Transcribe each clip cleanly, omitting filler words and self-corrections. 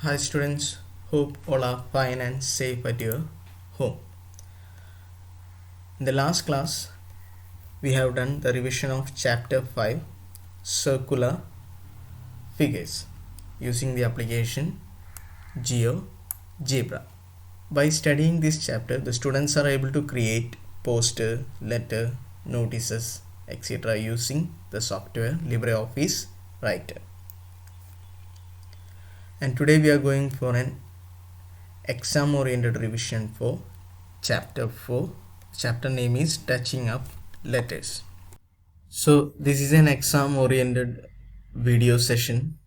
Hi students, hope all are fine and safe at your home. In the last class, we have done the revision of chapter 5, circular figures, using the application GeoGebra. By studying this chapter, the students are able to create poster, letter, notices, etc. using the software LibreOffice Writer. And today we are going for an exam oriented revision for chapter 4. Chapter name is touching up letters. So this is an exam oriented video session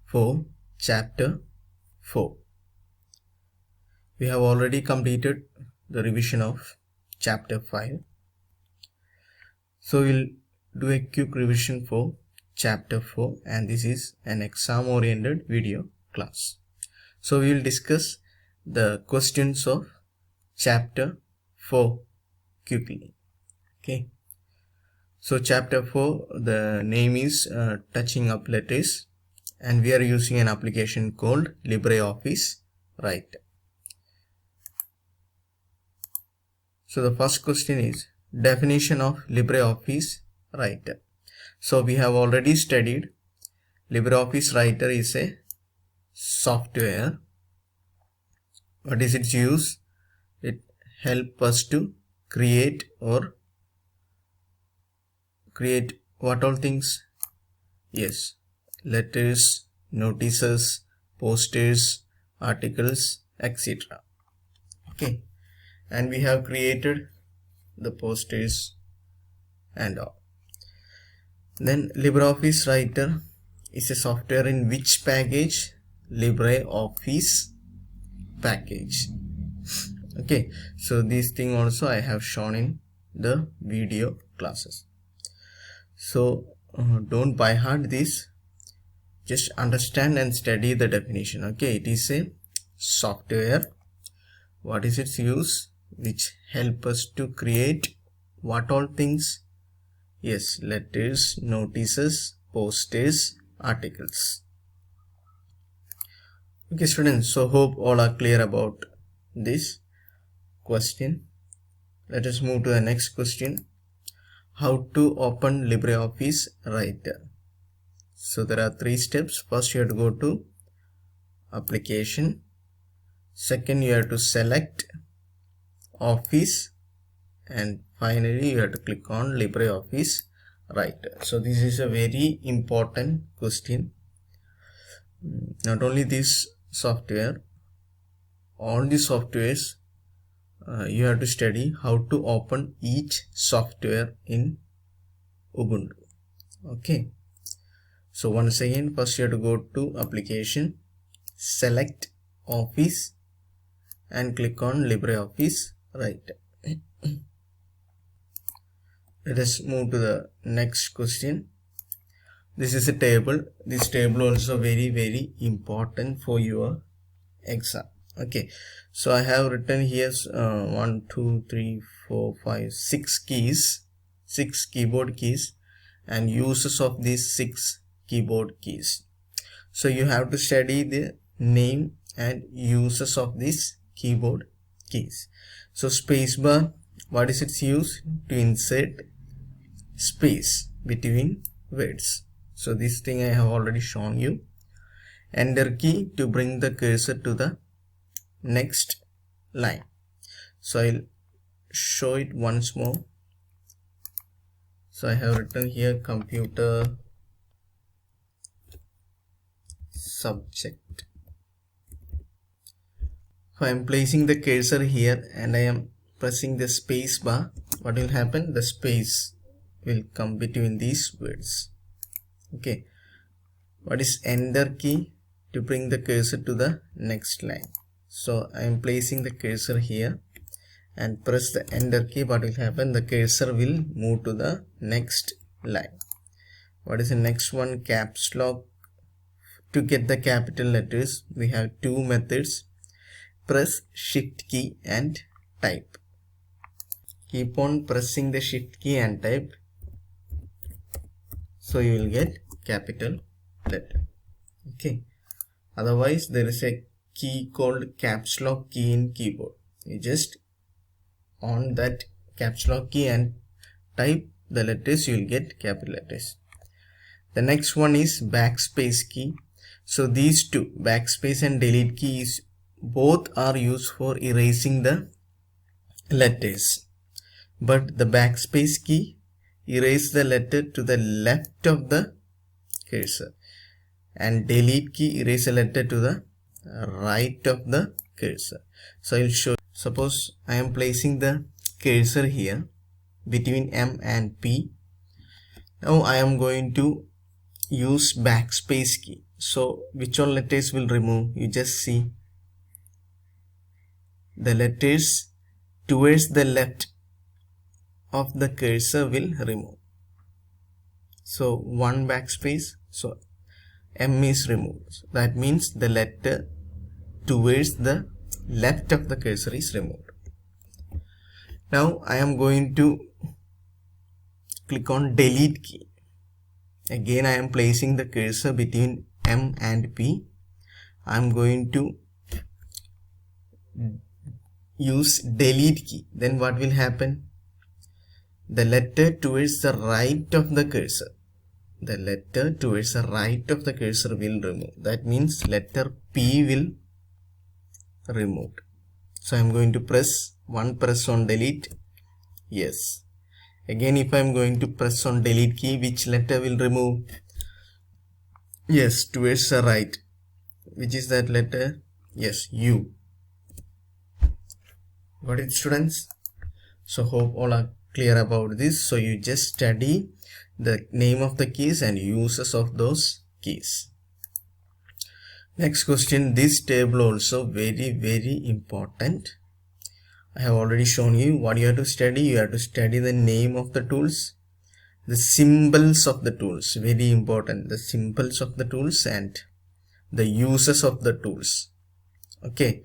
for chapter 4. We have already completed the revision of chapter 5. So we'll do a quick revision for chapter 4, and this is an exam oriented video class. So we will discuss the questions of chapter 4 quickly. Okay. So chapter 4, the name is touching up letters, and we are using an application called LibreOffice Writer. So the first question is definition of LibreOffice Writer. So we have already studied LibreOffice Writer is a software. What is its use? It helps us to create what all things? Yes, letters, notices, posters, articles, etc. Okay, and we have created the posters and all. Then LibreOffice Writer is a software in which package? LibreOffice package. Okay, so this thing also I have shown in the video classes. So don't by heart this, just understand and study the definition. Okay, it is a software. What is its use? Which help us to create what all things? Yes, letters, notices, posters, articles. Okay students, so hope all are clear about this question. Let us move to the next question. How to open LibreOffice Writer. So there are 3 steps. First you have to go to application. Second you have to select Office, and finally you have to click on LibreOffice Writer. So this is a very important question. Not only this software, all the softwares you have to study how to open each software in Ubuntu. Okay, so once again, first you have to go to application, select Office, and click on LibreOffice Writer. Let us move to the next question. This is a table. This table also very important for your exam. Okay, so I have written here 1 2 3 4 5 6 keys, 6 keyboard keys, and uses of these 6 keyboard keys. So you have to study the name and uses of these keyboard keys. So spacebar, what is its use? To insert space between words. So this thing I have already shown you. Enter key to bring the cursor to the next line. So I'll show it once more. So I have written here computer subject. If I am placing the cursor here and I am pressing the space bar, what will happen? The space will come between these words. Okay, what is enter key? To bring the cursor to the next line. So I am placing the cursor here and press the enter key. What will happen? The cursor will move to the next line. What is the next one? Caps lock. To get the capital letters, we have 2 methods. Press shift key and type. Keep on pressing the shift key and type. So you will get capital letter. Okay, Otherwise, there is a key called caps lock key in keyboard. You just on that caps lock key and type the letters, you will get capital letters. The next one is backspace key. So these two, backspace and delete keys, both are used for erasing the letters. But the backspace key erases the letter to the left of the cursor, and delete key erases a letter to the right of the cursor. So I will show. Suppose I am placing the cursor here between M and P. Now I am going to use backspace key. So which all letters will remove? You just see the letters towards the left of the cursor will remove. So one backspace, so M is removed. That means the letter towards the left of the cursor is removed. Now I am going to click on delete key. Again I am placing the cursor between M and P. I am going to use delete key. Then what will happen? The letter towards the right of the cursor, the letter towards the right of the cursor will remove. That means letter P will removed. So I am going to press on delete. Yes. Again, if I am going to press on delete key, which letter will remove? Yes, towards the right. Which is that letter? Yes, U. Got it, students? So hope all are clear about this. So you just study the name of the keys and uses of those keys. Next question. This table also very important. I have already shown you what you have to study. You have to study the name of the tools, the symbols of the tools, very important, the symbols of the tools and the uses of the tools. Okay,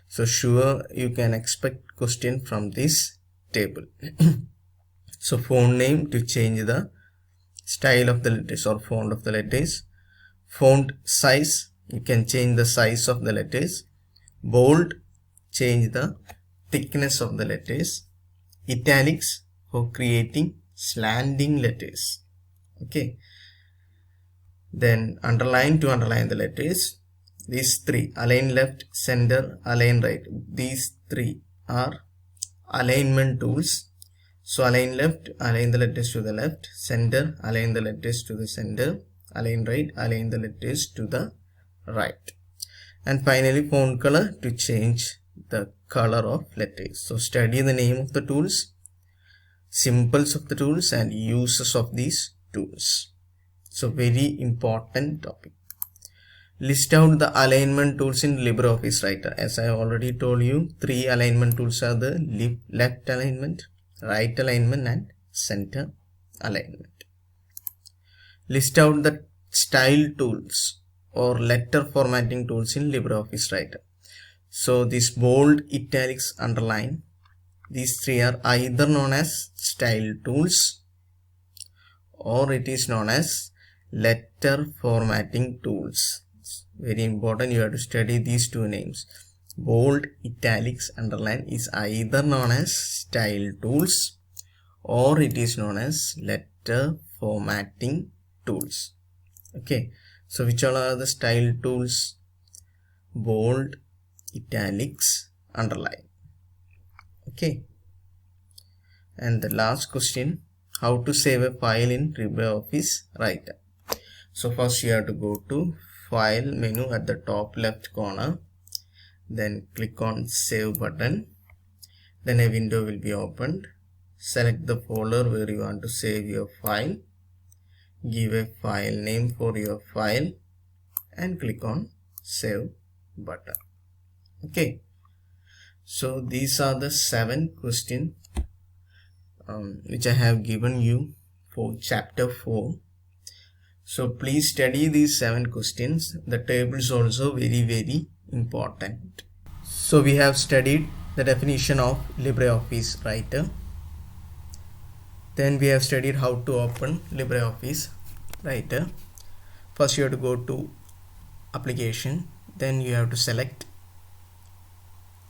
so sure you can expect question from this table. So font name, to change the style of the letters or font of the letters. Font size, you can change the size of the letters. Bold, change the thickness of the letters. Italics, for creating slanting letters. Okay, then underline, to underline the letters. These three, align left, center, align right, these three are alignment tools. So align left, align the letters to the left. Center, align the letters to the center. Align right, align the letters to the right. And finally font color, to change the color of letters. So study the name of the tools, symbols of the tools and uses of these tools. So very important topic. List out the alignment tools in LibreOffice Writer. As I already told you, three alignment tools are the left alignment, right alignment and center alignment. List out the style tools or letter formatting tools in LibreOffice Writer. So this bold, italics, underline, these three are either known as style tools or it is known as letter formatting tools. It's very important, you have to study these two names. Bold, italics, underline is either known as style tools or it is known as letter formatting tools. Okay, so which all are the style tools? Bold, italics, underline. Okay, and the last question, how to save a file in LibreOffice Writer. So first you have to go to file menu at the top left corner, then click on save button, then a window will be opened. Select the folder where you want to save your file, give a file name for your file and click on save button. Okay, so these are the 7 questions which I have given you for chapter 4. So please study these 7 questions. The table is also very important. So we have studied the definition of LibreOffice Writer. Then we have studied how to open LibreOffice Writer. First you have to go to application, then you have to select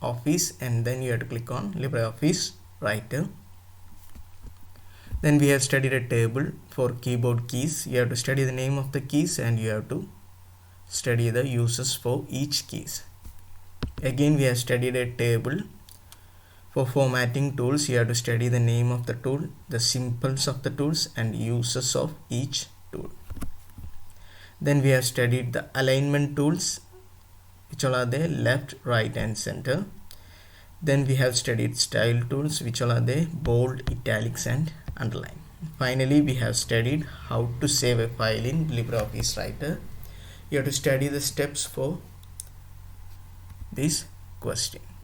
Office and then you have to click on LibreOffice Writer. Then we have studied a table for keyboard keys. You have to study the name of the keys and you have to study the uses for each keys. Again we have studied a table for formatting tools. You have to study the name of the tool, the symbols of the tools and uses of each tool. Then we have studied the alignment tools, which all are there, left, right and center. Then we have studied style tools, which all are there, bold, italics and underline. Finally we have studied how to save a file in LibreOffice Writer. You have to study the steps for this question.